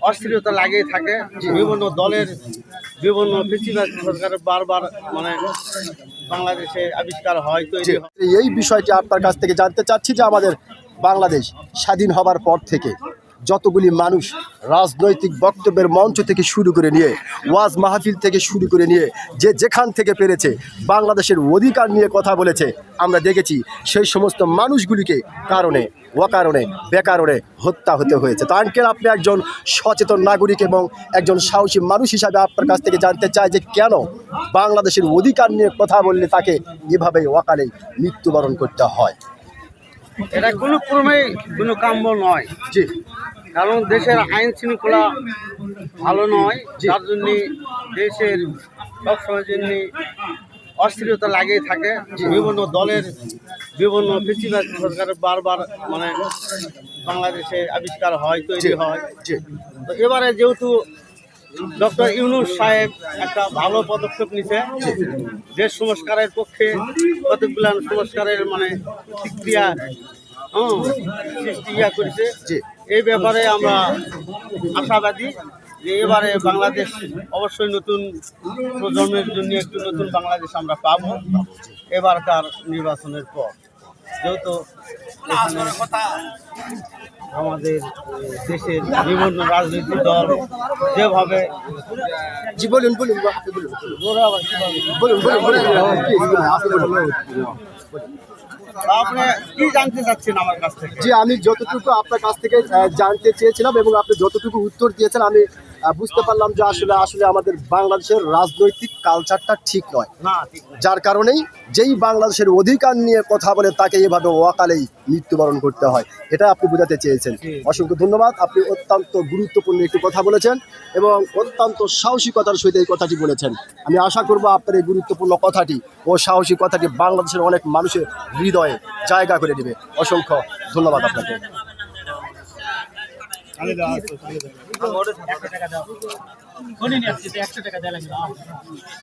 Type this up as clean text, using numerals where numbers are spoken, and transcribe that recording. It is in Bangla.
অস্থিরতা লাগেই থাকে। বিভিন্ন দলের বিভিন্ন ফেসিবাদ সরকারের বারবার মানে বাংলাদেশে আবিষ্কার হয়, তৈরি হয়। এই বিষয়টি আপনার কাছ থেকে জানতে চাচ্ছি যে আমাদের বাংলাদেশ স্বাধীন হবার পর থেকে যতগুলি মানুষ রাজনৈতিক বক্তব্যের মঞ্চ থেকে শুরু করে নিয়ে ওয়াজ মাহফিল থেকে শুরু করে নিয়ে যে যেখান থেকে পেরেছে বাংলাদেশের অধিকার নিয়ে কথা বলেছে, আমরা দেখেছি সেই সমস্ত মানুষগুলিকে কারণে অকারণে বেকারণে হত্যা হতে হয়েছে। তো আঙ্কেল, আপনি একজন সচেতন নাগরিক এবং একজন সাহসী মানুষ হিসাবে আপনার কাছ থেকে জানতে চাই যে কেন বাংলাদেশের অধিকার নিয়ে কথা বললে তাকে এভাবেই অকালেই মৃত্যুবরণ করতে হয়? এটা কোনো ক্রমেই কোনো কাম্য নয়। জি, কারণ দেশের আইন শৃঙ্খলা ভালো নয়, যার জন্য দেশের সবসময় জন্য অস্থিরতা লাগেই থাকে। বিভিন্ন দলের বিভিন্ন ফেসিবাদ সরকারের বারবার মানে বাংলাদেশে আবিষ্কার হয়, তৈরি হয়। জি, তো এবারে যেহেতু ডক্টর ইউনূস সাহেব একটা ভালো পদক্ষেপ নিছে, দেশ সংস্কারের পক্ষে কতগুলো সংস্কারের মানে প্রতিক্রিয়া সৃষ্টি করেছে। জি, এই ব্যাপারে আমরা আশাবাদী যে এবারে বাংলাদেশ অবশ্যই নতুন প্রজন্মের জন্য একটু নতুন বাংলাদেশ আমরা পাবো এবারকার নির্বাচনের পর। যেহেতু আমাদের দেশের বিভিন্ন রাজনৈতিক দল যেভাবে জি, বলুন বলুন আপনি কি জানতে চাচ্ছেন আমার কাছ থেকে? জি, আমি যতটুকু আপনার কাছ থেকে জানতে চেয়েছিলাম এবং আপনি যতটুকু উত্তর দিয়েছেন আমি বুঝতে পারলাম যে আসলে আসলে আমাদের বাংলাদেশের রাজনৈতিক কালচারটা ঠিক নয়, না, ঠিক না। যার কারণেই যেই বাংলাদেশের অধিকার নিয়ে কথা বলে তাকে এভাবে অকালেই মৃত্যুবরণ করতে হয়, এটা আপনি বোঝাতে চেয়েছেন। অসংখ্য ধন্যবাদ। আপনি অত্যন্ত গুরুত্বপূর্ণ একটি কথা বলেছেন এবং অত্যন্ত সাহসিকতার সহিত এই কথাটি বলেছেন। আমি আশা করব আপনার এই গুরুত্বপূর্ণ কথাটি ও সাহসী কথাটি বাংলাদেশের অনেক মানুষের হৃদয়ে জায়গা করে দেবে। অসংখ্য ধন্যবাদ আপনাকে।